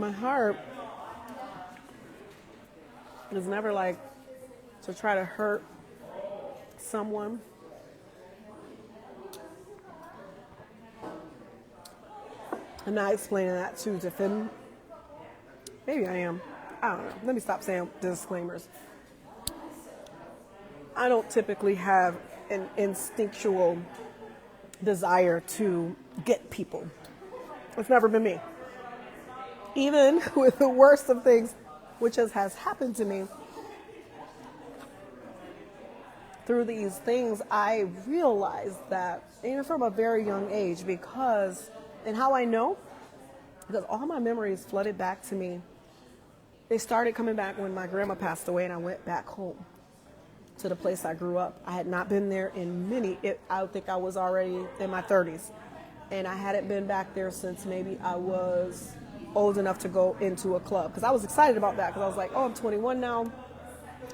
my heart is never like to try to hurt someone. I'm not explaining that to defend. Maybe I am. I don't know. Let me stop saying disclaimers. I don't typically have an instinctual desire to get people. It's never been me. Even with the worst of things, which has happened to me, through these things, I realized that even from a very young age, because, and how I know, because all my memories flooded back to me. They started coming back when my grandma passed away and I went back home to the place I grew up. I had not been there in I think I was already in my 30s. And I hadn't been back there since maybe I was old enough to go into a club. Because I was excited about that because I was like, oh, I'm 21 now.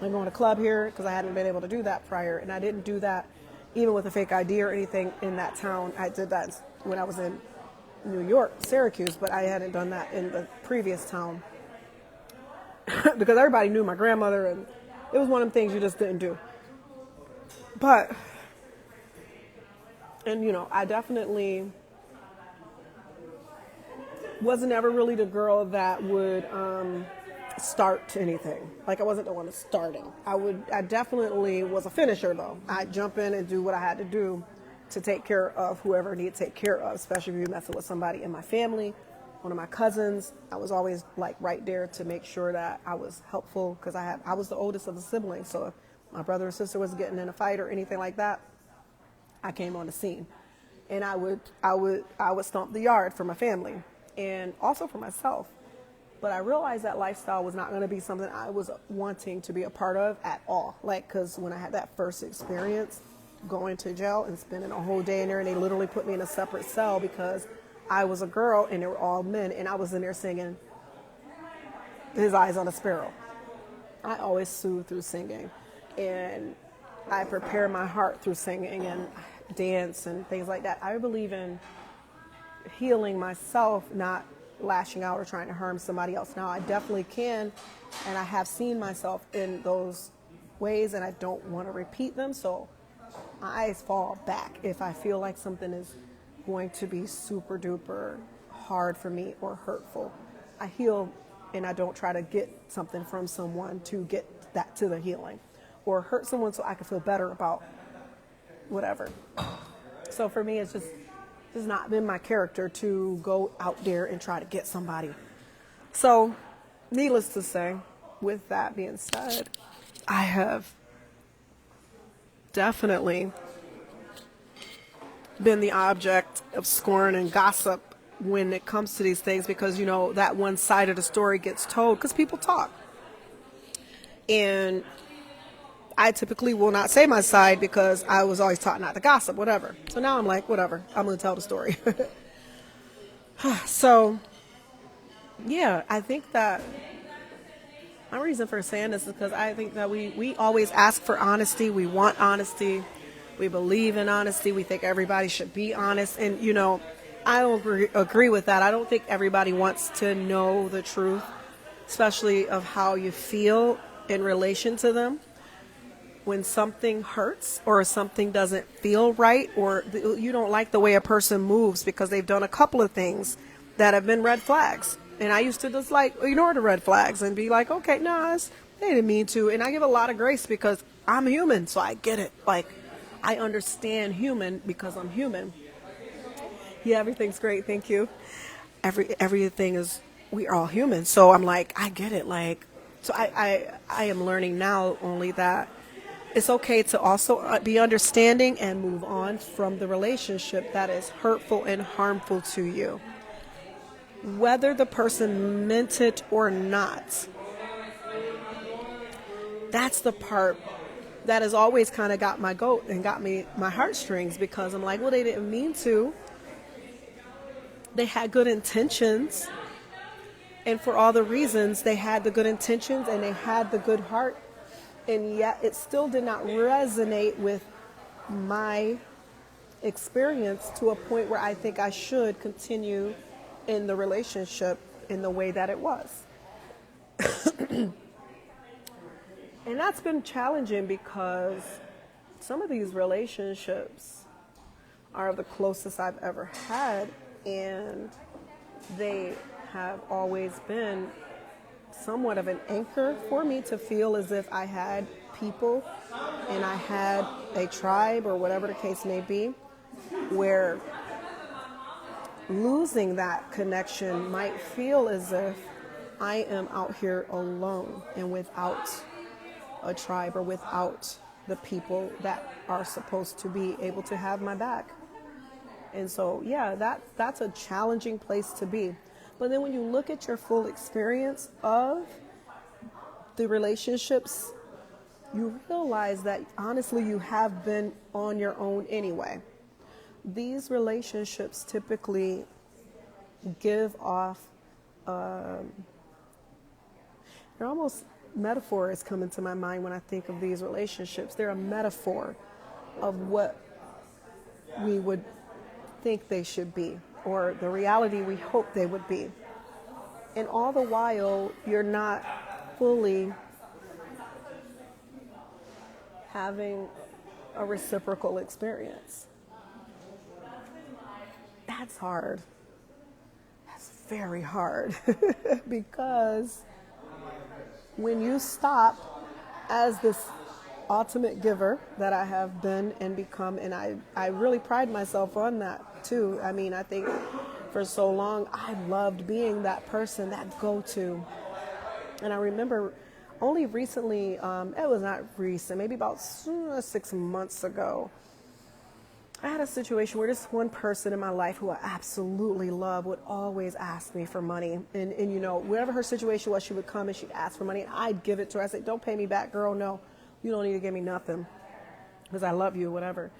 I'm going to a club here because I hadn't been able to do that prior. And I didn't do that even with a fake ID or anything in that town. I did that when I was in New York, Syracuse, but I hadn't done that in the previous town. Because everybody knew my grandmother, and it was one of the things you just didn't do. But, and you know, I definitely wasn't ever really the girl that would start anything. Like, I wasn't the one starting. I definitely was a finisher, though. I'd jump in and do what I had to do to take care of whoever I need to take care of, especially if you're messing with somebody in my family. One of my cousins, I was always like right there to make sure that I was helpful because I was the oldest of the siblings. So if my brother or sister was getting in a fight or anything like that, I came on the scene, and I would stomp the yard for my family and also for myself. But I realized that lifestyle was not going to be something I was wanting to be a part of at all. Like, because when I had that first experience going to jail and spending a whole day in there, and they literally put me in a separate cell because I was a girl and they were all men, and I was in there singing His Eyes on a Sparrow. I always soothe through singing, and I prepare my heart through singing and dance and things like that. I believe in healing myself, not lashing out or trying to harm somebody else. Now, I definitely can, and I have seen myself in those ways, and I don't want to repeat them, so my eyes fall back if I feel like something is going to be super duper hard for me or hurtful. I heal, and I don't try to get something from someone to get that to the healing, or hurt someone so I can feel better about whatever. So for me, it's not been my character to go out there and try to get somebody. So needless to say, with that being said, I have definitely been the object of scorn and gossip when it comes to these things, because, you know, that one side of the story gets told because people talk. And I typically will not say my side because I was always taught not to gossip, whatever. So now I'm like, whatever, I'm going to tell the story. So, yeah, I think that my reason for saying this is because I think that we always ask for honesty. We want honesty. We believe in honesty. We think everybody should be honest. And, you know, I don't agree with that. I don't think everybody wants to know the truth, especially of how you feel in relation to them. When something hurts or something doesn't feel right, or you don't like the way a person moves because they've done a couple of things that have been red flags. And I used to just like ignore the red flags and be like, okay, no, they didn't mean to. And I give a lot of grace because I'm human, so I get it. Like, I understand human because I'm human. Yeah, everything's great. Thank you. Everything is, we are all human. So I'm like, I get it. Like, so I am learning now only that it's okay to also be understanding and move on from the relationship that is hurtful and harmful to you. Whether the person meant it or not. That's the part that has always kind of got my goat and got me my heartstrings, because I'm like, well, they didn't mean to. They had good intentions. And for all the reasons, they had the good intentions and they had the good heart. And yet it still did not resonate with my experience to a point where I think I should continue in the relationship in the way that it was. And that's been challenging because some of these relationships are the closest I've ever had, and they have always been somewhat of an anchor for me to feel as if I had people and I had a tribe or whatever the case may be, where losing that connection might feel as if I am out here alone and without a tribe or without the people that are supposed to be able to have my back. And so, yeah, that's a challenging place to be. But then when you look at your full experience of the relationships, you realize that honestly you have been on your own anyway. These relationships typically give off, they're almost, metaphor is coming to my mind when I think of these relationships. They're a metaphor of what we would think they should be, or the reality we hope they would be. And all the while, you're not fully having a reciprocal experience. That's hard. That's very hard because when you stop as this ultimate giver that I have been and become, and I really pride myself on that too. I mean, I think for so long I loved being that person, that go-to. And I remember only recently, it was not recent, maybe about 6 months ago, I had a situation where this one person in my life who I absolutely love would always ask me for money. And you know, whatever her situation was, she would come and she'd ask for money and I'd give it to her. I said, don't pay me back, girl. No, you don't need to give me nothing because I love you, whatever.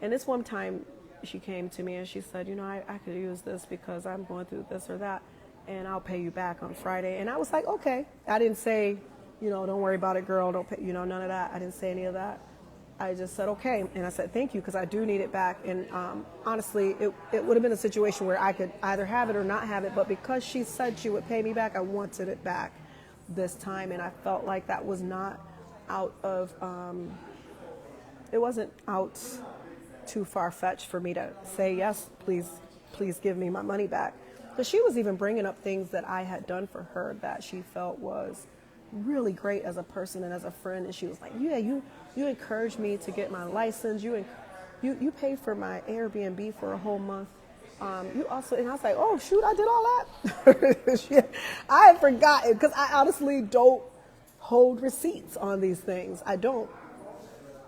And this one time she came to me and she said, you know, I could use this because I'm going through this or that and I'll pay you back on Friday. And I was like, okay. I didn't say, you know, don't worry about it, girl. Don't pay, you know, none of that. I didn't say any of that. I just said, okay. And I said, thank you, because I do need it back. And honestly, it would have been a situation where I could either have it or not have it. But because she said she would pay me back, I wanted it back this time. And I felt like that was not out of, it wasn't out too far-fetched for me to say, yes, please give me my money back. Because she was even bringing up things that I had done for her that she felt was really great as a person and as a friend. And she was like, yeah, you encouraged me to get my license. You paid for my Airbnb for a whole month. You also, and I was like, oh shoot, I did all that. I had forgotten, because I honestly don't hold receipts on these things. I don't.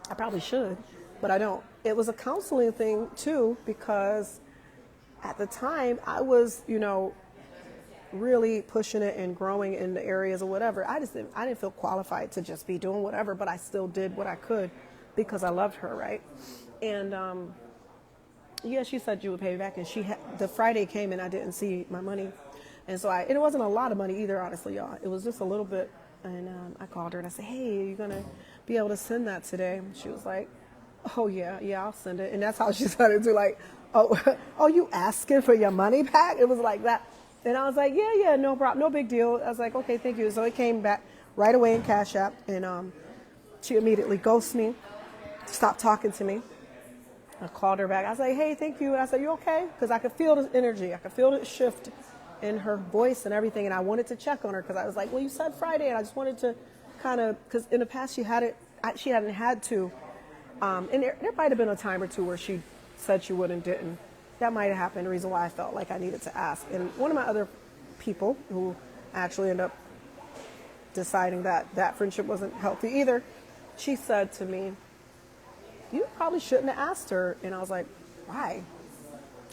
I probably should, but I don't. It was a counseling thing too, because at the time I was, you know, really pushing it and growing in the areas or whatever. I didn't feel qualified to just be doing whatever, but I still did what I could because I loved her, right? And yeah, she said you would pay me back, and the Friday came and I didn't see my money, and so and it wasn't a lot of money either, honestly, y'all. It was just a little bit, and I called her and I said, hey, are you gonna be able to send that today? And she was like, oh yeah, I'll send it. And that's how she started to like, oh, you asking for your money back? It was like that. And I was like, yeah, no problem, no big deal. I was like, okay, thank you. So it came back right away in Cash App, and she immediately ghosted me, stopped talking to me. I called her back. I was like, hey, thank you. And I said, you okay? Because I could feel the energy. I could feel the shift in her voice and everything. And I wanted to check on her because I was like, well, you said Friday. And I just wanted to kind of, because in the past she hadn't had to. And there might have been a time or two where she said she would and didn't. That might have happened, the reason why I felt like I needed to ask. And one of my other people who actually ended up deciding that friendship wasn't healthy either, she said to me, you probably shouldn't have asked her. And I was like, why?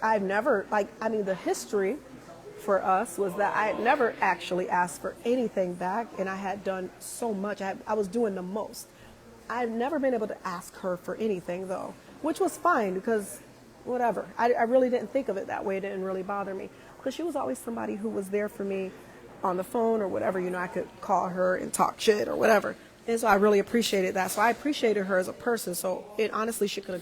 I've never, the history for us was that I had never actually asked for anything back, and I had done so much. I was doing the most. I've never been able to ask her for anything, though, which was fine because whatever. I really didn't think of it that way. It didn't really bother me because she was always somebody who was there for me on the phone or whatever. You know, I could call her and talk shit or whatever. And so I really appreciated that. So I appreciated her as a person. So it honestly, she had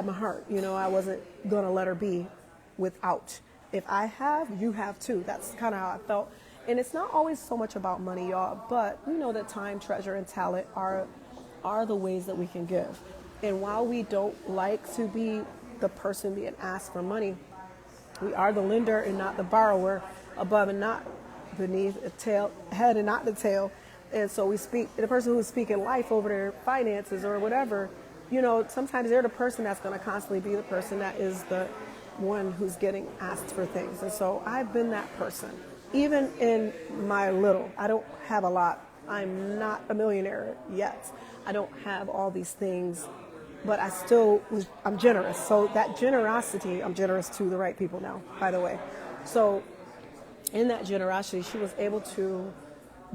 my heart. You know, I wasn't going to let her be without. If I have, you have too. That's kind of how I felt. And it's not always so much about money, y'all, but we know that time, treasure, and talent are the ways that we can give. And while we don't like to be the person being asked for money, we are the lender and not the borrower, above and not beneath, the tail, head and not the tail. And so we speak, the person who's speaking life over their finances or whatever, you know, sometimes they're the person that's going to constantly be the person that is the one who's getting asked for things. And so I've been that person. Even in my little, I don't have a lot. I'm not a millionaire yet. I don't have all these things, but I'm generous. So that generosity, I'm generous to the right people now, by the way. So in that generosity, she was able to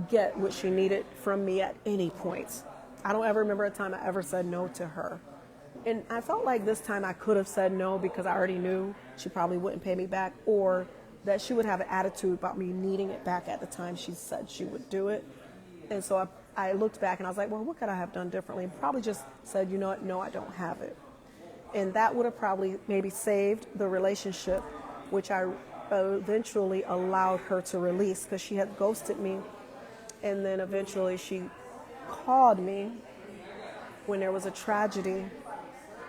get what she needed from me at any point. I don't ever remember a time I ever said no to her. And I felt like this time I could have said no because I already knew she probably wouldn't pay me back, or that she would have an attitude about me needing it back at the time she said she would do it. And so I looked back and I was like, well, what could I have done differently? Probably just said, you know what, no, I don't have it. And that would have probably maybe saved the relationship, which I eventually allowed her to release because she had ghosted me. And then eventually she called me when there was a tragedy.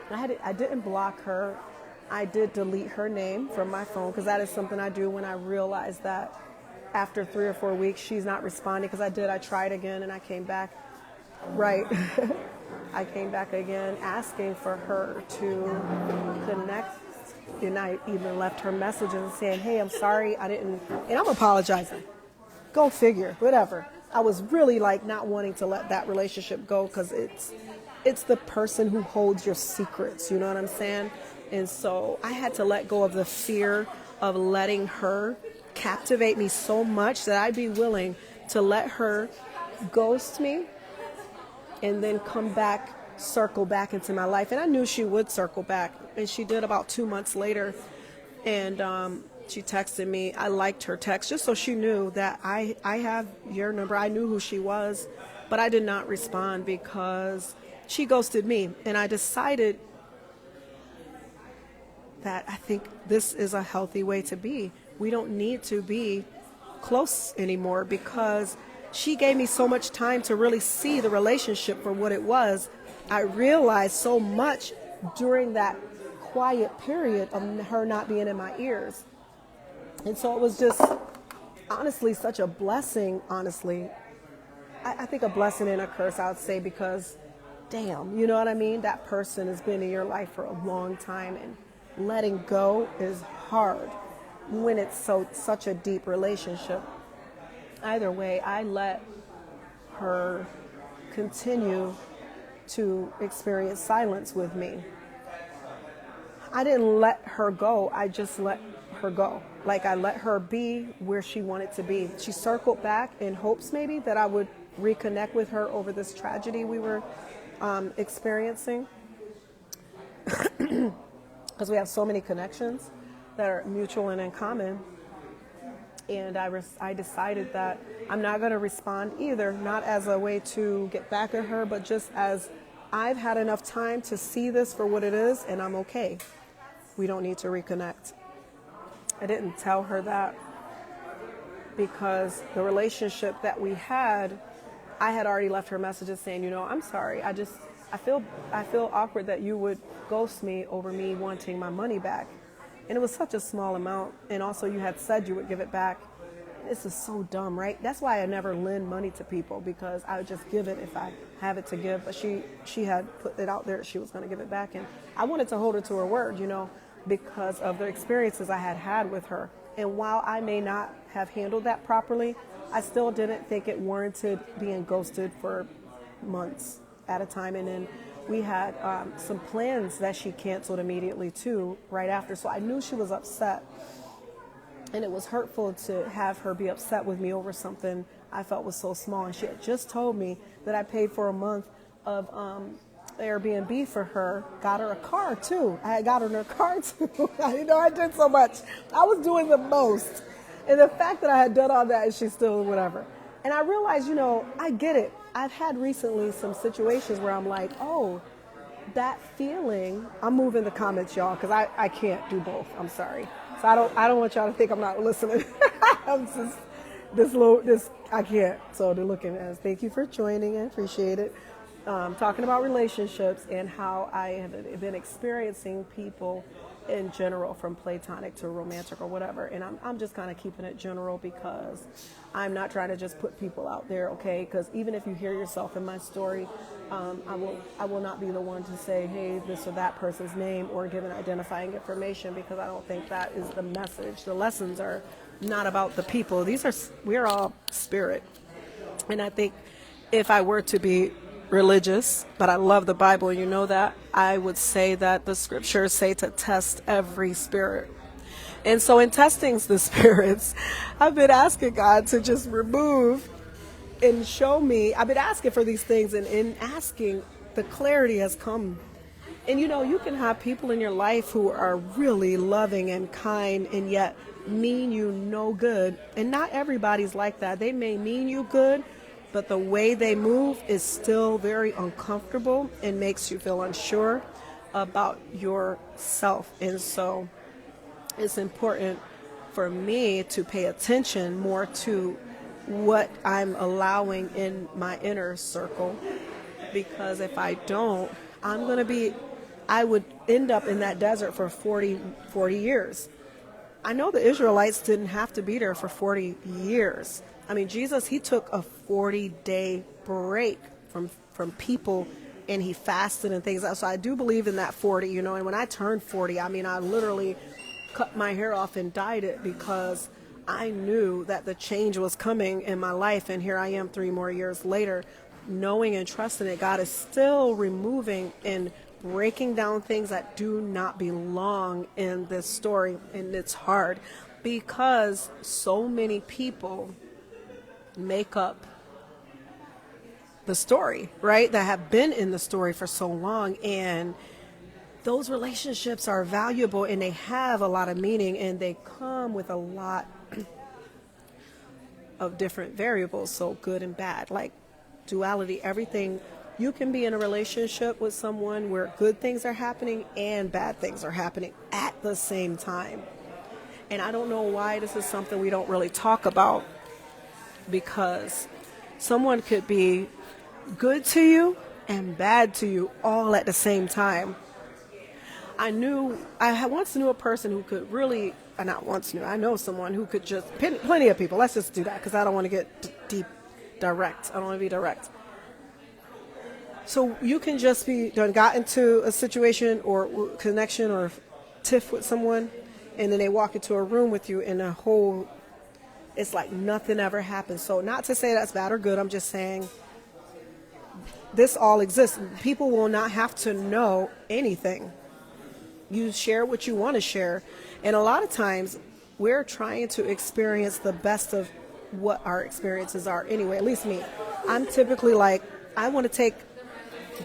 I didn't block her. I did delete her name from my phone because that is something I do when I realize that after 3 or 4 weeks she's not responding, because I tried again and I came back. Right. I came back again asking for her to connect. And I even left her messages saying, hey, I'm sorry, and I'm apologizing. Go figure, whatever. I was really like not wanting to let that relationship go because it's the person who holds your secrets, you know what I'm saying? And so I had to let go of the fear of letting her captivate me so much that I'd be willing to let her ghost me and then come back, circle back into my life. And I knew she would circle back. And she did about 2 months later. And she texted me. I liked her text just so she knew that I have your number. I knew who she was, but I did not respond because she ghosted me. And I decided that I think this is a healthy way to be. We don't need to be close anymore because she gave me so much time to really see the relationship for what it was. I realized so much during that quiet period of her not being in my ears. And so it was just honestly such a blessing, honestly. I think a blessing and a curse, I would say, because damn, you know what I mean? That person has been in your life for a long time, and letting go is hard when it's such a deep relationship. Either way, I let her continue to experience silence with me. I didn't let her go. I just let her go. Like I let her be where she wanted to be. She circled back in hopes maybe that I would reconnect with her over this tragedy we were experiencing. Because we have so many connections that are mutual and in common. And I decided that I'm not going to respond either, not as a way to get back at her, but just as I've had enough time to see this for what it is, and I'm okay. We don't need to reconnect. I didn't tell her that because the relationship that we had, I had already left her messages saying, you know, I'm sorry. I feel awkward that you would ghost me over me wanting my money back. And it was such a small amount. And also you had said you would give it back. This is so dumb, right? That's why I never lend money to people, because I would just give it if I have it to give. But she had put it out there that she was going to give it back. And I wanted to hold her to her word, you know, because of the experiences I had had with her. And while I may not have handled that properly, I still didn't think it warranted being ghosted for months at a time. And then we had some plans that she canceled immediately too, right after. So I knew she was upset. And it was hurtful to have her be upset with me over something I felt was so small. And she had just told me that I paid for a month of Airbnb for her, got her a car too. I had got her car too. You know, I did so much. I was doing the most. And the fact that I had done all that and she still whatever. And I realized, you know, I get it. I've had recently some situations where I'm like, oh, that feeling, I'm moving the comments, y'all, because I can't do both. I'm sorry. So I don't want y'all to think I'm not listening. I'm just I can't. So they're looking at us. Thank you for joining. I appreciate it. Talking about relationships and how I have been experiencing people in general, from platonic to romantic or whatever. And I'm just kind of keeping it general because I'm not trying to just put people out there, okay? Because even if you hear yourself in my story, I will not be the one to say, hey, this or that person's name or give an identifying information, because I don't think that is the message. The lessons are not about the people. We're all spirit. And I think if I were to be religious, but I love the Bible, you know that, I would say that the scriptures say to test every spirit. And so in testing the spirits, I've been asking God to just remove and show me. I've been asking for these things, and in asking, the clarity has come. And you can have people in your life who are really loving and kind and yet mean you no good. And not everybody's like that. They may mean you good, but the way they move is still very uncomfortable and makes you feel unsure about yourself. And so it's important for me to pay attention more to what I'm allowing in my inner circle, because if I don't, I would end up in that desert for 40 years. I know the Israelites didn't have to be there for 40 years. I mean, Jesus, he took a 40-day break from people, and he fasted and things. So I do believe in that 40, and when I turned 40, I mean, I literally cut my hair off and dyed it because I knew that the change was coming in my life. And here I am 3 more years later, knowing and trusting that God is still removing and breaking down things that do not belong in this story. And it's hard because so many people make up the story, right? That have been in the story for so long, and those relationships are valuable and they have a lot of meaning, and they come with a lot of different variables, so good and bad, like duality, everything. You can be in a relationship with someone where good things are happening and bad things are happening at the same time. And I don't know why this is something we don't really talk about, because someone could be good to you and bad to you all at the same time. I once knew a person who could really, I know someone who could just, plenty of people, let's just do that because I don't want to get direct. I don't want to be direct. So you can just got into a situation or connection or tiff with someone, and then they walk into a room with you and it's like nothing ever happened. So not to say that's bad or good, I'm just saying this all exists. People will not have to know anything. You share what you want to share. And a lot of times we're trying to experience the best of what our experiences are anyway, at least me. I'm typically like, I want to take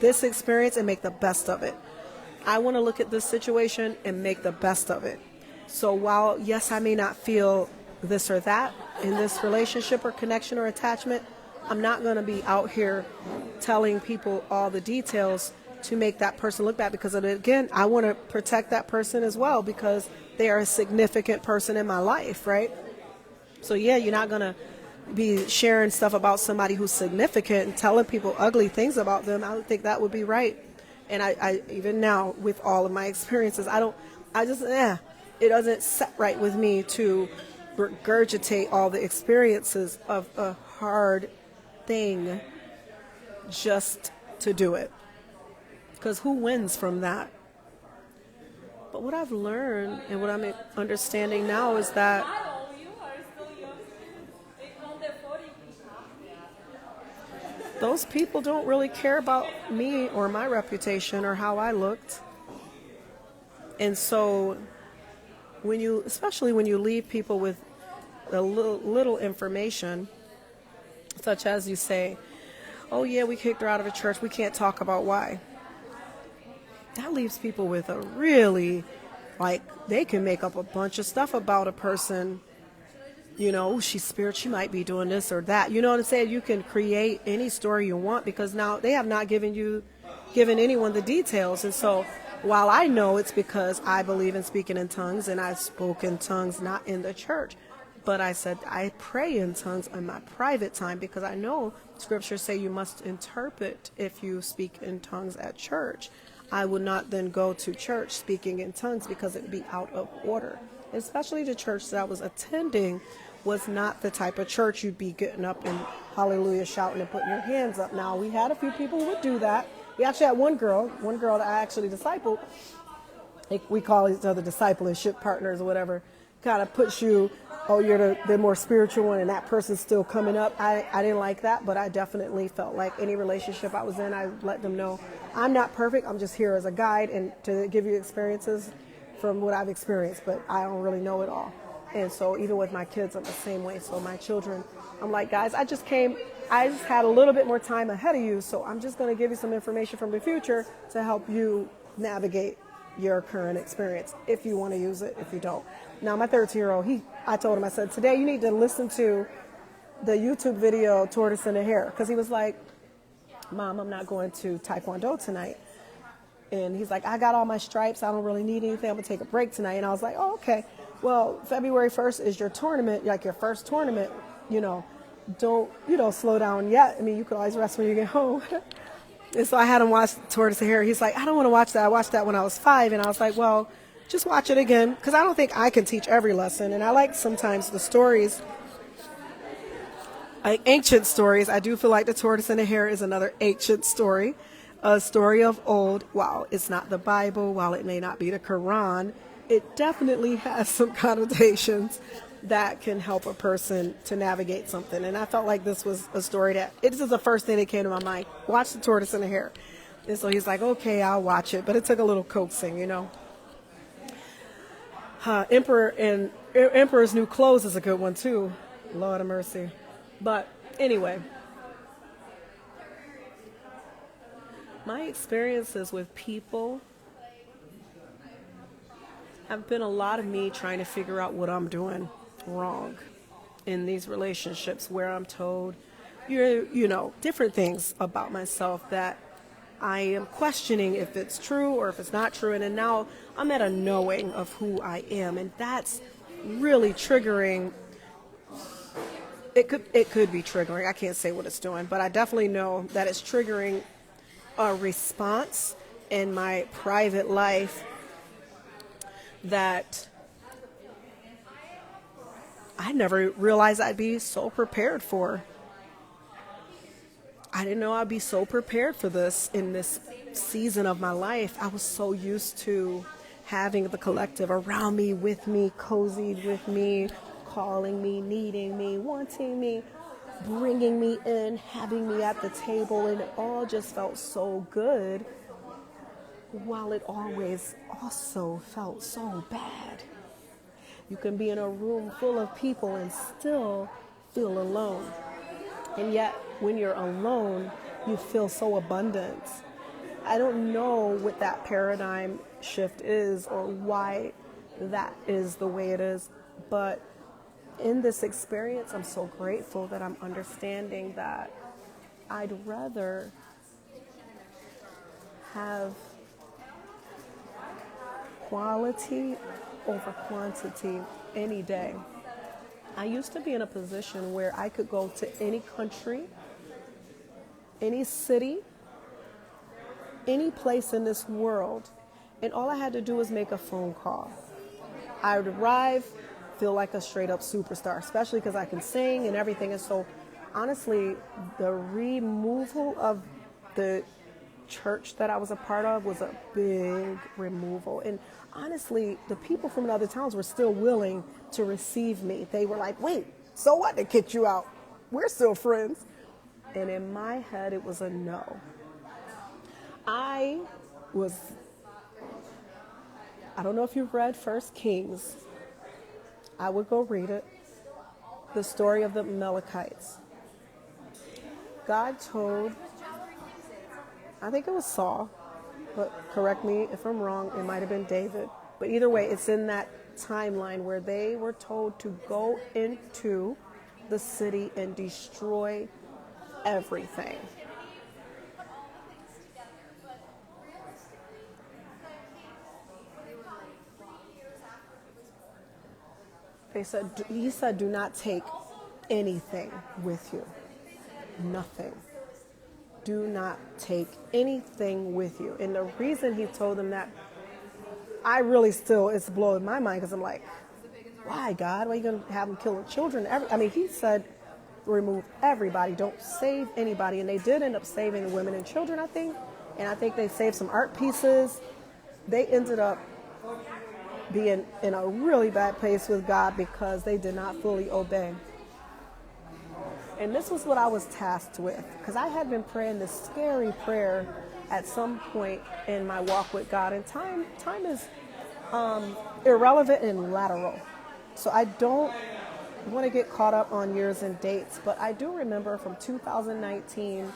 this experience and make the best of it. I want to look at this situation and make the best of it. So while, yes, I may not feel this or that in this relationship or connection or attachment, I'm not going to be out here telling people all the details to make that person look bad, because again, I want to protect that person as well, because they are a significant person in my life, right? So yeah, you're not going to be sharing stuff about somebody who's significant and telling people ugly things about them. I don't think that would be right. And I even now, with all of my experiences, it doesn't set right with me to regurgitate all the experiences of a hard thing just to do it. Because who wins from that? But what I've learned and what I'm understanding now is that those people don't really care about me or my reputation or how I looked. And so especially when you leave people with a little information, such as you say, oh yeah, we kicked her out of the church, we can't talk about why. That leaves people with a really, they can make up a bunch of stuff about a person. She's spiritual, she might be doing this or that. You know what I'm saying? You can create any story you want, because now they have not given anyone the details. And so While I know it's because I believe in speaking in tongues and I spoke in tongues not in the church, but I said I pray in tongues in my private time because I know scriptures say you must interpret if you speak in tongues at church. I would not then go to church speaking in tongues because it would be out of order. Especially the church that I was attending was not the type of church you'd be getting up and hallelujah shouting and putting your hands up. Now, we had a few people who would do that. We actually had one girl that I actually discipled. We call each other discipleship partners or whatever. Kind of puts you, oh, you're the more spiritual one and that person's still coming up. I didn't like that, but I definitely felt like any relationship I was in, I let them know I'm not perfect. I'm just here as a guide and to give you experiences from what I've experienced, but I don't really know it all. And so even with my kids, I'm the same way. So my children, I'm like, guys, I just had a little bit more time ahead of you. So I'm just going to give you some information from the future to help you navigate your current experience. If you want to use it, if you don't. Now, my 13-year-old, I told him, I said, today you need to listen to the YouTube video, Tortoise in the Hare. Because he was like, Mom, I'm not going to Taekwondo tonight. And he's like, I got all my stripes. I don't really need anything. I'm going to take a break tonight. And I was like, oh, okay. Well, February 1st is your tournament, like your first tournament. Don't slow down yet. I mean, you can always rest when you get home. And so I had him watch Tortoise in the Hare. He's like, I don't want to watch that. I watched that when I was 5. And I was like, well, just watch it again. Because I don't think I can teach every lesson. And I like sometimes the stories, like ancient stories. I do feel like the Tortoise and the Hare is another ancient story. A story of old. While it's not the Bible, while it may not be the Quran, it definitely has some connotations that can help a person to navigate something. And I felt like this was a story this is the first thing that came to my mind. Watch the Tortoise and the Hare. And so he's like, okay, I'll watch it. But it took a little coaxing, Emperor's New Clothes is a good one too. Lord of mercy. But anyway, my experiences with people have been a lot of me trying to figure out what I'm doing wrong in these relationships where I'm told different things about myself that I am questioning if it's true or if it's not true. And then now I'm at a knowing of who I am. And that's really triggering. It could be triggering. I can't say what it's doing, but I definitely know that it's triggering a response in my private life that I never realized I'd be so prepared for. I didn't know I'd be so prepared for this in this season of my life. I was so used to having the collective around me, with me, cozied with me, calling me, needing me, wanting me, bringing me in, having me at the table, and it all just felt so good, while it always also felt so bad. You can be in a room full of people and still feel alone. And yet, when you're alone, you feel so abundant. I don't know what that paradigm shift is or why that is the way it is, but in this experience, I'm so grateful that I'm understanding that I'd rather have quality over quantity any day. I used to be in a position where I could go to any country, any city, any place in this world, and all I had to do was make a phone call. I would arrive, feel like a straight up superstar, especially because I can sing and everything. And so honestly, the removal of the church that I was a part of was a big removal. And honestly, the people from the other towns were still willing to receive me. They were like, wait, so what? They kicked you out. We're still friends. And in my head, it was a no. I don't know if you've read First Kings. I would go read it. The story of the Amalekites. God told, I think it was Saul, but correct me if I'm wrong, it might have been David. But either way, it's in that timeline where they were told to go into the city and destroy everything. he said, do not take anything with you. Nothing. Do not take anything with you. And the reason he told them that, I really still, it's blowing my mind because I'm like, why, God? Why are you going to have them killing children? He said, remove everybody. Don't save anybody. And they did end up saving the women and children, I think. And I think they saved some art pieces. They ended up being in a really bad place with God because they did not fully obey. And this was what I was tasked with, because I had been praying this scary prayer at some point in my walk with God. And time is irrelevant and lateral. So I don't want to get caught up on years and dates, but I do remember from 2019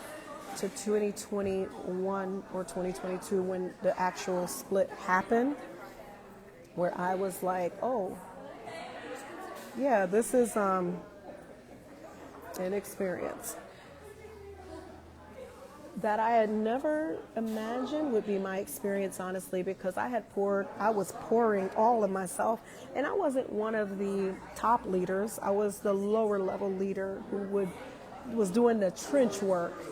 to 2021 or 2022 when the actual split happened, where I was like, oh, yeah, this is an experience that I had never imagined would be my experience, honestly, because I was pouring all of myself, and I wasn't one of the top leaders. I was the lower level leader who was doing the trench work.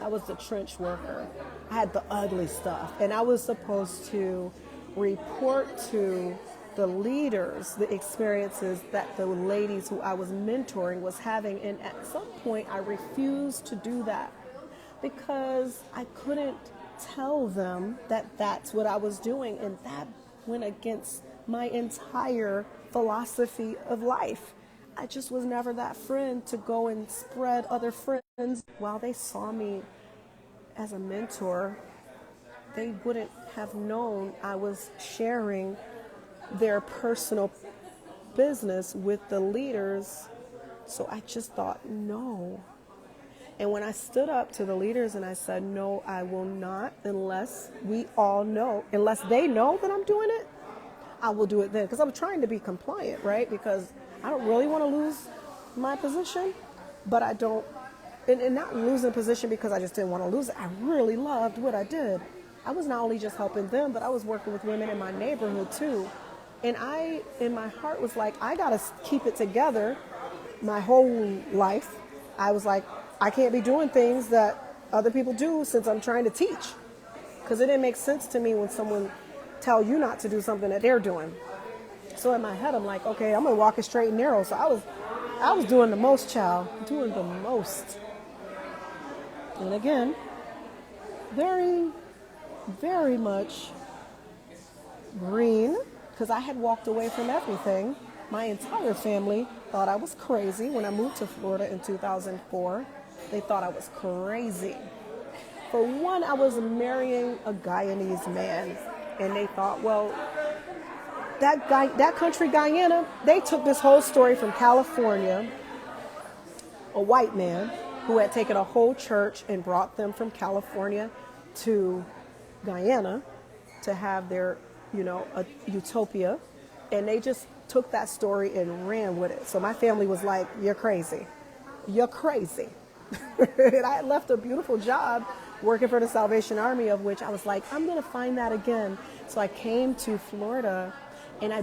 I was the trench worker. I had the ugly stuff, and I was supposed to report to the leaders the experiences that the ladies who I was mentoring was having. And at some point I refused to do that because I couldn't tell them that that's what I was doing, and that went against my entire philosophy of life. I just was never that friend to go and spread other friends. While they saw me as a mentor, they wouldn't have known I was sharing their personal business with the leaders. So I just thought, no. And when I stood up to the leaders and I said, no, I will not, unless we all know, unless they know that I'm doing it, I will do it then. Because I'm trying to be compliant, right? Because I don't really want to lose my position, but I don't, and not losing position because I just didn't want to lose it. I really loved what I did. I was not only just helping them, but I was working with women in my neighborhood too. And I, in my heart, was like, I got to keep it together my whole life. I was like, I can't be doing things that other people do since I'm trying to teach. Because it didn't make sense to me when someone tell you not to do something that they're doing. So in my head, I'm like, okay, I'm going to walk it straight and narrow. So I was doing the most, child, doing the most. And again, very, very much green, because I had walked away from everything. My entire family thought I was crazy when I moved to Florida in 2004. They thought I was crazy. For one, I was marrying a Guyanese man, and they thought, well, that country Guyana, they took this whole story from California, a white man who had taken a whole church and brought them from California to Guyana to have their, a utopia, and they just took that story and ran with it. So my family was like, you're crazy. You're crazy. And I had left a beautiful job working for the Salvation Army, of which I was like, I'm going to find that again. So I came to Florida, and I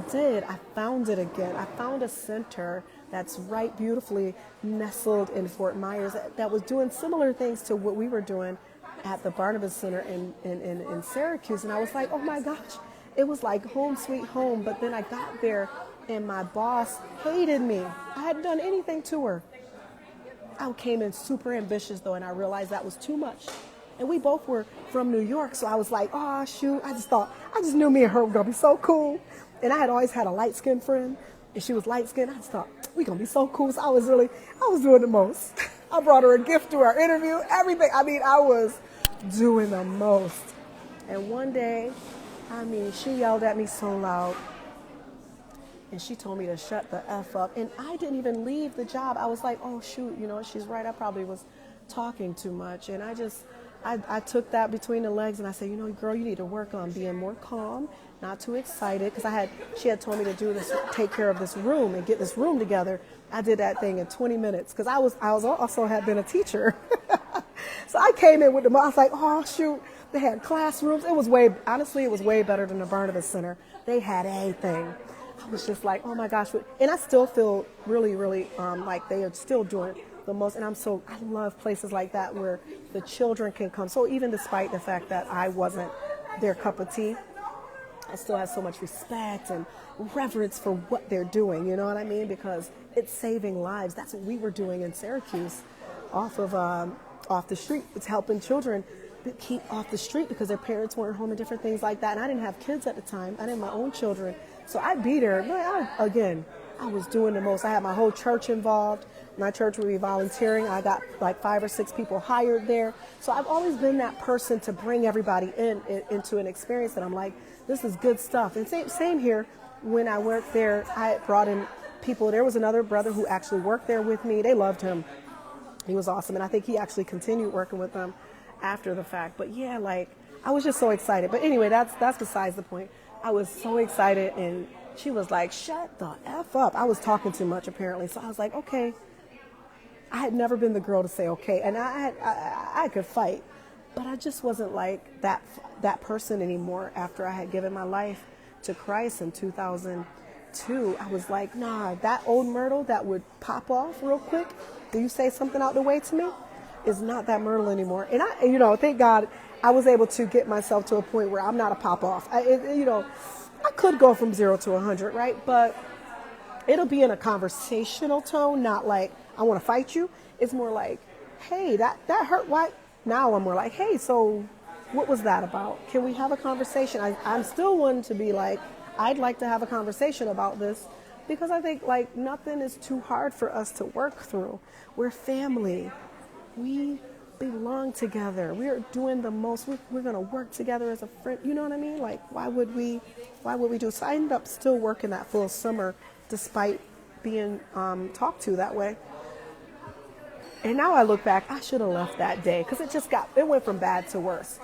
found it again. I found a center that's right beautifully nestled in Fort Myers that was doing similar things to what we were doing at the Barnabas Center in Syracuse. And I was like, oh my gosh, it was like home sweet home. But then I got there and my boss hated me. I hadn't done anything to her. I came in super ambitious though, and I realized that was too much. And we both were from New York, so I was like, oh shoot, I just knew me and her were gonna be so cool. And I had always had a light-skinned friend, and she was light-skinned. I just thought, we gonna be so cool. So I was doing the most. I brought her a gift to our interview, everything. I was doing the most. And one day, she yelled at me so loud, and she told me to shut the F up. And I didn't even leave the job. I was like, oh shoot, she's right. I probably was talking too much. And I took that between the legs, and I said, girl, you need to work on being more calm, not too excited. Because she had told me to do this, take care of this room and get this room together. I did that thing in 20 minutes because I also had been a teacher. So I came in with them. I was like, oh shoot, they had classrooms. It was way better than the Barnabas Center. They had everything. I was just like, oh my gosh. And I still feel really, really like they are still doing the most. And I love places like that where the children can come. So even despite the fact that I wasn't their cup of tea, I still have so much respect and reverence for what they're doing. You know what I mean? Because it's saving lives. That's what we were doing in Syracuse off the street. It's helping children keep off the street because their parents weren't home and different things like that. And I didn't have kids at the time. I didn't have my own children. So I'd be there. I was doing the most. I had my whole church involved. My church would be volunteering. I got like 5 or 6 people hired there. So I've always been that person to bring everybody into an experience that I'm like, this is good stuff. And same here. When I worked there, I brought in people. There was another brother who actually worked there with me. They loved him. He was awesome. And I think he actually continued working with them after the fact. But yeah, like I was just so excited. But anyway, that's besides the point. I was so excited, and she was like, shut the F up. I was talking too much apparently. So I was like, okay. I had never been the girl to say okay. And I could fight, but I just wasn't like that person anymore after I had given my life to Christ in 2002. I was like, nah, that old Myrtle that would pop off real quick, do you say something out the way to me, is not that Myrtle anymore. And thank God I was able to get myself to a point where I'm not a pop off. I could go from 0 to 100, right? But it'll be in a conversational tone, not like I want to fight you. It's more like, hey, that hurt. Why? Now I'm more like, hey, so what was that about? Can we have a conversation? I'm still one to be like, I'd like to have a conversation about this, because I think like nothing is too hard for us to work through. We're family. We belong together. We're doing the most. We're going to work together as a friend. You know what I mean? Like, why would we do? So I ended up still working that full summer despite being talked to that way. And now I look back, I should have left that day, because it went from bad to worse.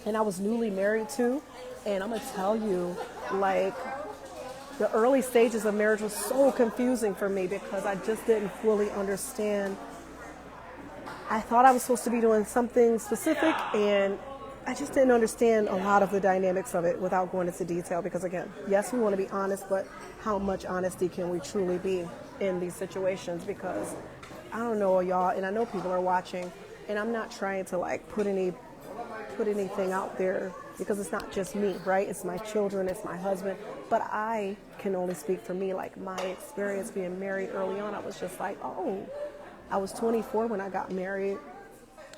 And I was newly married too. And I'm going to tell you, like, the early stages of marriage was so confusing for me because I just didn't fully understand. I thought I was supposed to be doing something specific, and I just didn't understand a lot of the dynamics of it without going into detail. Because again, yes, we want to be honest, but how much honesty can we truly be in these situations? Because I don't know y'all, and I know people are watching, and I'm not trying to like put anything out there, because it's not just me, right? It's my children, it's my husband, but I can only speak for me. Like my experience being married early on, I was just like, oh, I was 24 when I got married,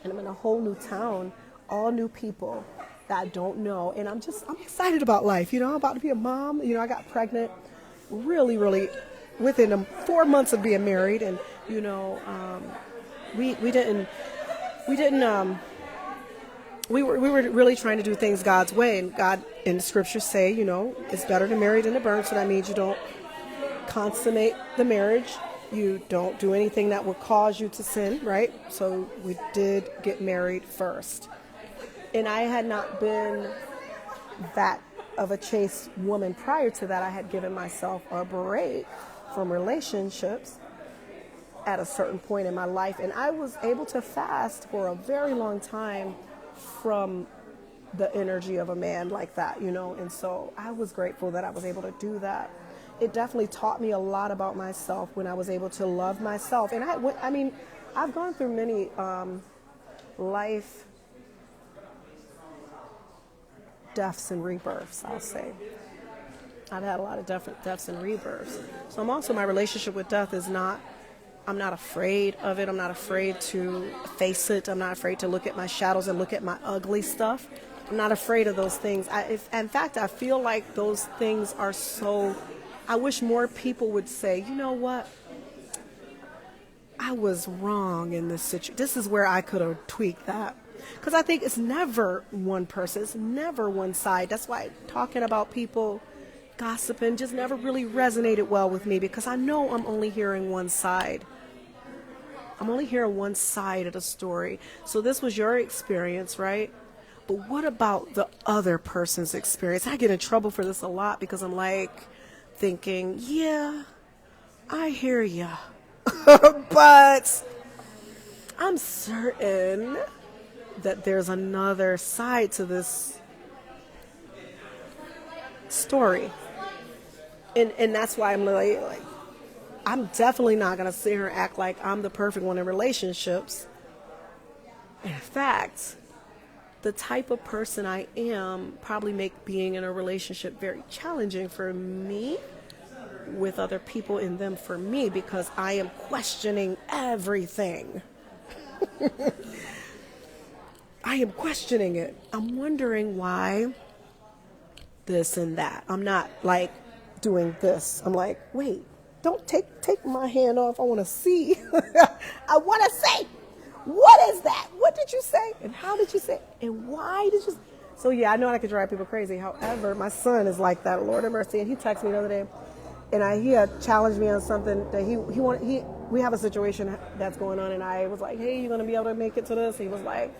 and I'm in a whole new town, all new people that I don't know, and I'm excited about life. I'm about to be a mom. I got pregnant really, really within 4 months of being married, and we were really trying to do things God's way, and God in the scriptures say, it's better to marry than to burn. So that means you don't consummate the marriage. You don't do anything that would cause you to sin, right? So we did get married first. And I had not been that of a chaste woman prior to that. I had given myself a break from relationships at a certain point in my life. And I was able to fast for a very long time from the energy of a man like that, and so I was grateful that I was able to do that. It definitely taught me a lot about myself when I was able to love myself. And I've gone through many life deaths and rebirths, I'll say. I've had a lot of deaths and rebirths. So my relationship with death is not, I'm not afraid of it. I'm not afraid to face it. I'm not afraid to look at my shadows and look at my ugly stuff. I'm not afraid of those things. In fact, I feel like those things are so, I wish more people would say, you know what? I was wrong in this situation. This is where I could have tweaked that. Because I think it's never one person. It's never one side. That's why talking about people gossiping just never really resonated well with me, because I know I'm only hearing one side. I'm only hearing one side of the story. So this was your experience, right? But what about the other person's experience? I get in trouble for this a lot because I'm like thinking, yeah, I hear ya. But I'm certain that there's another side to this story. And that's why I'm like I'm definitely not going to sit here and act like I'm the perfect one in relationships. In fact, the type of person I am probably make being in a relationship very challenging for me with other people in them for me because I am questioning everything. I am questioning it. I'm wondering why this and that. I'm not like doing this. I'm like, wait, don't take my hand off. I want to see. I want to say, what is that? What did you say? And how did you say? And why did you? So yeah, I know I could drive people crazy. However, my son is like that. Lord have mercy. And he texted me the other day, and he had challenged me on something that we have a situation that's going on, and I was like, hey, you gonna be able to make it to this? He was like,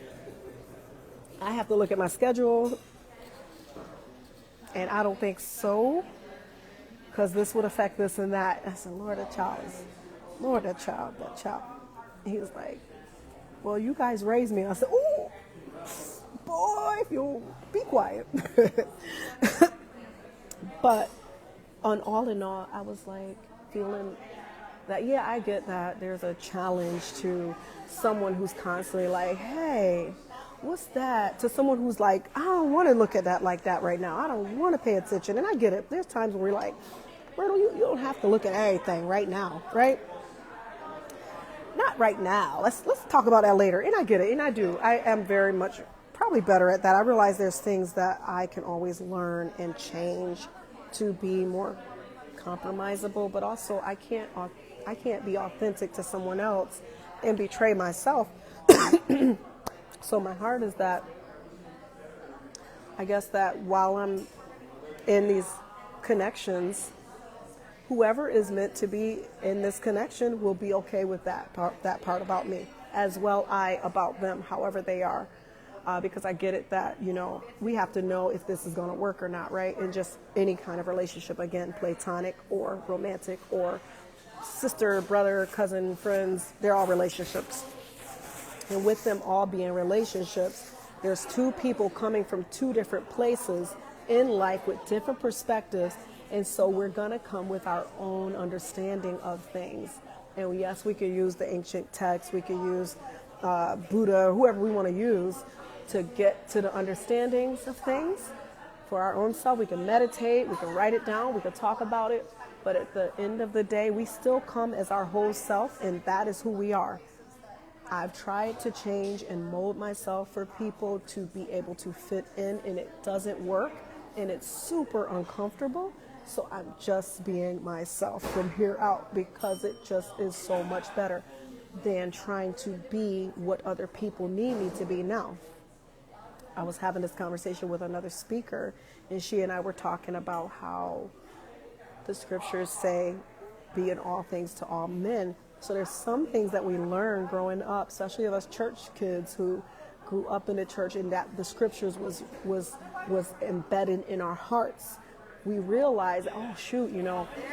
I have to look at my schedule, and I don't think so, because this would affect this and that. I said, Lord, that child. He was like, well, you guys raised me. I said, ooh, boy, if you'll be quiet. But all in all, I was like feeling that, yeah, I get that there's a challenge to someone who's constantly like, hey, what's that? To someone who's like, I don't want to look at that like that right now. I don't want to pay attention. And I get it. There's times where we're like, Myrtle, you don't have to look at everything right now, right? Not right now. Let's talk about that later. And I get it. And I do. I am very much probably better at that. I realize there's things that I can always learn and change to be more compromisable, but also I can't be authentic to someone else and betray myself. So my heart is that I guess that while I'm in these connections, whoever is meant to be in this connection will be okay with that part about me, as well I about them, however they are. Because I get it that, we have to know if this is going to work or not, right? In just any kind of relationship, again, platonic or romantic or sister, brother, cousin, friends, they're all relationships. And with them all being relationships, there's two people coming from two different places in life with different perspectives. And so we're going to come with our own understanding of things. And yes, we could use the ancient texts, we could use Buddha, whoever we want to use to get to the understandings of things for our own self. We can meditate, we can write it down, we can talk about it. But at the end of the day, we still come as our whole self, and that is who we are. I've tried to change and mold myself for people to be able to fit in, and it doesn't work, and it's super uncomfortable. So I'm just being myself from here out because it just is so much better than trying to be what other people need me to be now. I was having this conversation with another speaker, and she and I were talking about how the scriptures say, be in all things to all men. So there's some things that we learn growing up, especially of us church kids who grew up in the church, and that the scriptures was embedded in our hearts. We realize, oh shoot,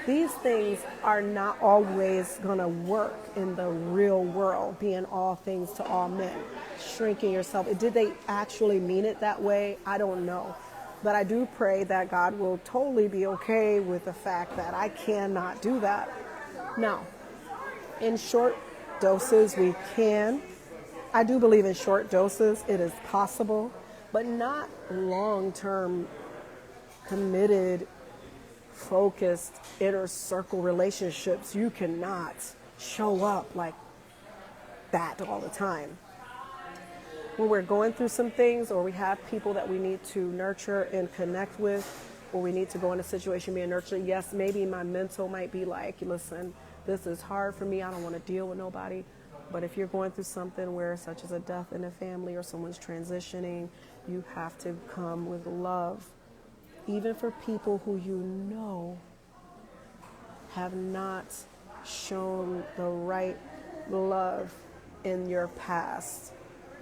these things are not always going to work in the real world, being all things to all men, shrinking yourself. Did they actually mean it that way? I don't know. But I do pray that God will totally be okay with the fact that I cannot do that. Now, in short doses, we can. I do believe in short doses. It is possible, but not long-term committed, focused, inner circle relationships. You cannot show up like that all the time. When we're going through some things, or we have people that we need to nurture and connect with, or we need to go in a situation being nurtured, yes, maybe my mental might be like, listen, this is hard for me, I don't want to deal with nobody. But if you're going through something where, such as a death in a family or someone's transitioning, you have to come with love. Even for people who have not shown the right love in your past.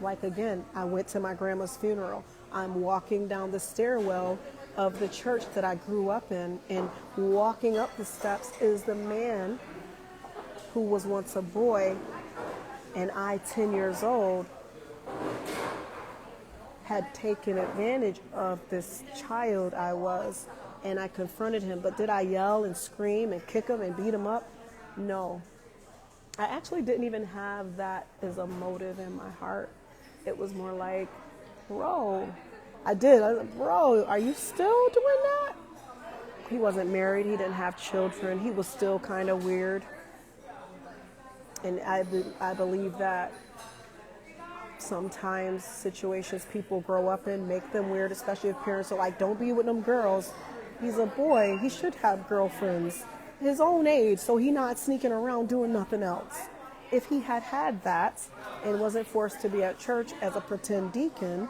Like again, I went to my grandma's funeral. I'm walking down the stairwell of the church that I grew up in, and walking up the steps is the man who was once a boy, and I, 10 years old, had taken advantage of this child I was and I confronted him. But did I yell and scream and kick him and beat him up? No. I actually didn't even have that as a motive in my heart. It was more like, bro, I was like, bro, are you still doing that? He wasn't married. He didn't have children. He was still kind of weird. And I believe that sometimes situations people grow up in make them weird, especially if parents are like, don't be with them girls. He's a boy. He should have girlfriends his own age, so he not sneaking around doing nothing else. If he had had that and wasn't forced to be at church as a pretend deacon,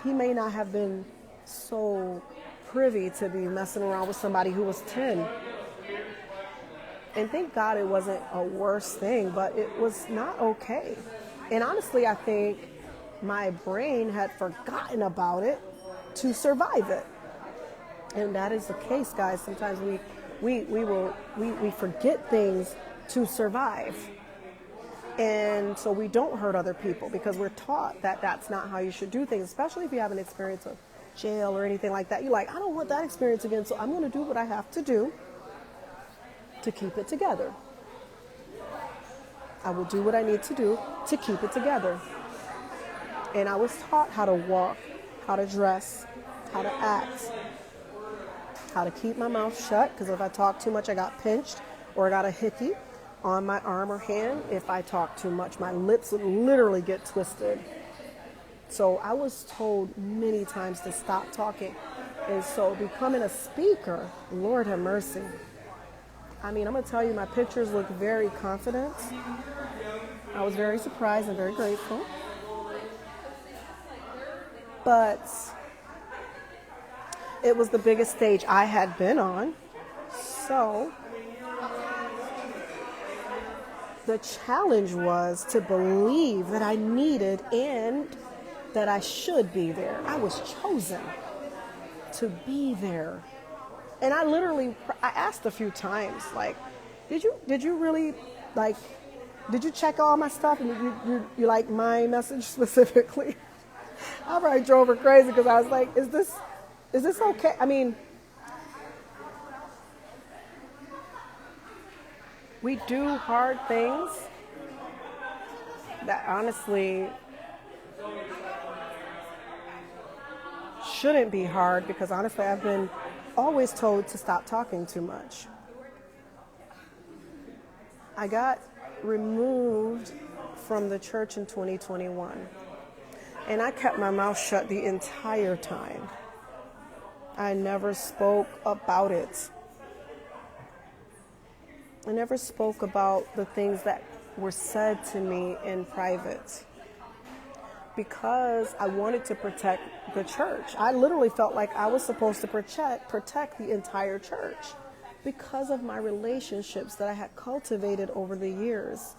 he may not have been so privy to be messing around with somebody who was 10. And thank God it wasn't a worse thing, but it was not okay. And honestly, I think my brain had forgotten about it to survive it. And that is the case, guys. Sometimes we forget things to survive. And so we don't hurt other people because we're taught that that's not how you should do things, especially if you have an experience of jail or anything like that. You're like, I don't want that experience again, so I'm going to do what I have to do to keep it together. I will do what I need to do to keep it together. And I was taught how to walk, how to dress, how to act, how to keep my mouth shut, because if I talk too much, I got pinched or I got a hickey on my arm or hand. If I talk too much, my lips would literally get twisted. So I was told many times to stop talking. And so becoming a speaker, Lord have mercy. I mean, I'm going to tell you, my pictures look very confident. I was very surprised and very grateful. But it was the biggest stage I had been on. So the challenge was to believe that I needed and that I should be there. I was chosen to be there. And I asked a few times, like, did you really, like, did you check all my stuff and you like my message specifically? I probably drove her crazy because I was like, is this okay? I mean, we do hard things that honestly shouldn't be hard, because honestly I've been always told to stop talking too much. I got removed from the church in 2021, and I kept my mouth shut the entire time. I never spoke about it. I never spoke about the things that were said to me in private, because I wanted to protect the church. I literally felt like I was supposed to protect the entire church because of my relationships that I had cultivated over the years.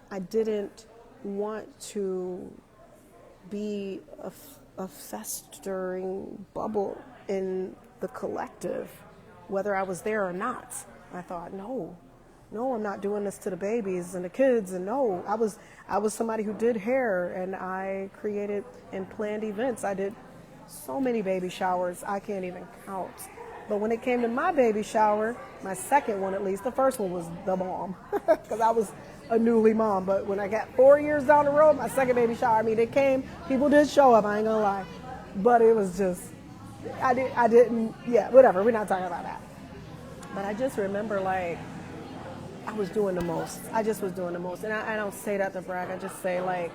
I didn't want to be a festering bubble in the collective, whether I was there or not. I thought, no, I'm not doing this to the babies and the kids. And no, I was somebody who did hair, and I created and planned events. I did so many baby showers, I can't even count. But when it came to my baby shower, my second one at least, the first one was the bomb because I was a newly mom. But when I got 4 years down the road, my second baby shower, I mean, people did show up, I ain't gonna lie. But it was just, whatever, we're not talking about that. But I just remember, like, I was doing the most. I just was doing the most. And I don't say that to brag. I just say, like,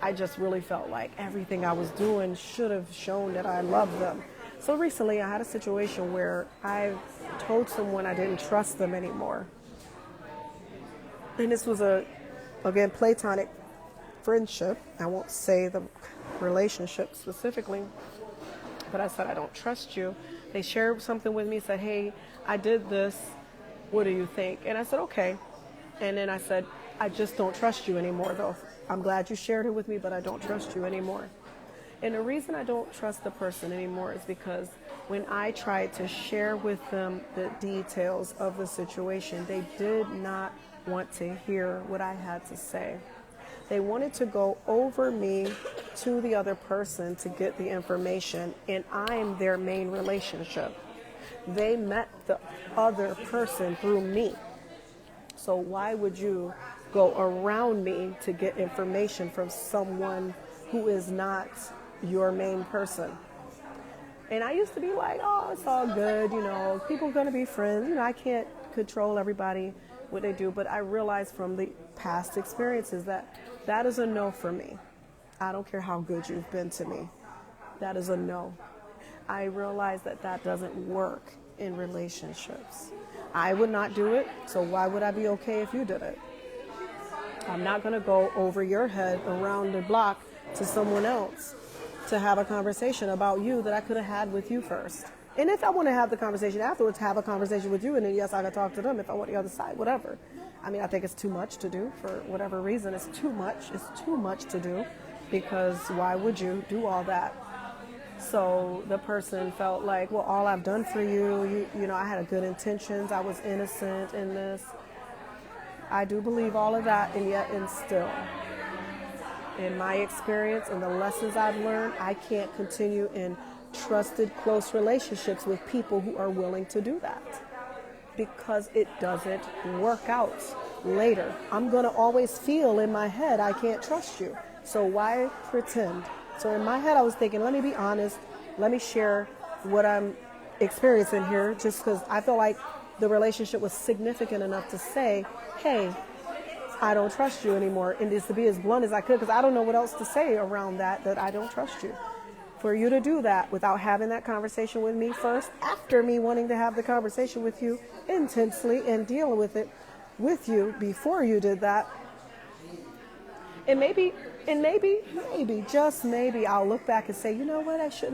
I just really felt like everything I was doing should have shown that I loved them. So recently I had a situation where I told someone I didn't trust them anymore. And this was again, platonic friendship. I won't say the relationship specifically, but I said, I don't trust you. They shared something with me, said, hey, I did this. What do you think? And I said, okay. And then I said, I just don't trust you anymore, though. I'm glad you shared it with me, but I don't trust you anymore. And the reason I don't trust the person anymore is because when I tried to share with them the details of the situation, they did not want to hear what I had to say. They wanted to go over me to the other person to get the information, and I'm their main relationship. They met the other person through me. So why would you go around me to get information from someone who is not your main person? And I used to be like, oh, it's all good, people are going to be friends. I can't control everybody, what they do. But I realized from the past experiences that that is a no for me. I don't care how good you've been to me. That is a no. I realized that that doesn't work in relationships. I would not do it, so why would I be okay if you did it? I'm not going to go over your head around the block to someone else to have a conversation about you that I could have had with you first. And if I want to have the conversation afterwards, have a conversation with you, and then yes, I can talk to them if I want the other side, whatever. I mean, I think it's too much to do for whatever reason. It's too much. It's too much to do, because why would you do all that? So the person felt like, well, all I've done for you, I had good intentions. I was innocent in this. I do believe all of that, and still, in my experience and the lessons I've learned, I can't continue in trusted, close relationships with people who are willing to do that, because it doesn't work out later. I'm going to always feel in my head, I can't trust you. So why pretend? So in my head, I was thinking, let me be honest. Let me share what I'm experiencing here, just because I feel like the relationship was significant enough to say, hey, I don't trust you anymore. And just to be as blunt as I could, because I don't know what else to say around that I don't trust you. For you to do that without having that conversation with me first, after me wanting to have the conversation with you intensely and deal with it with you before you did that, and maybe, just maybe, I'll look back and say, you know what, I shouldn't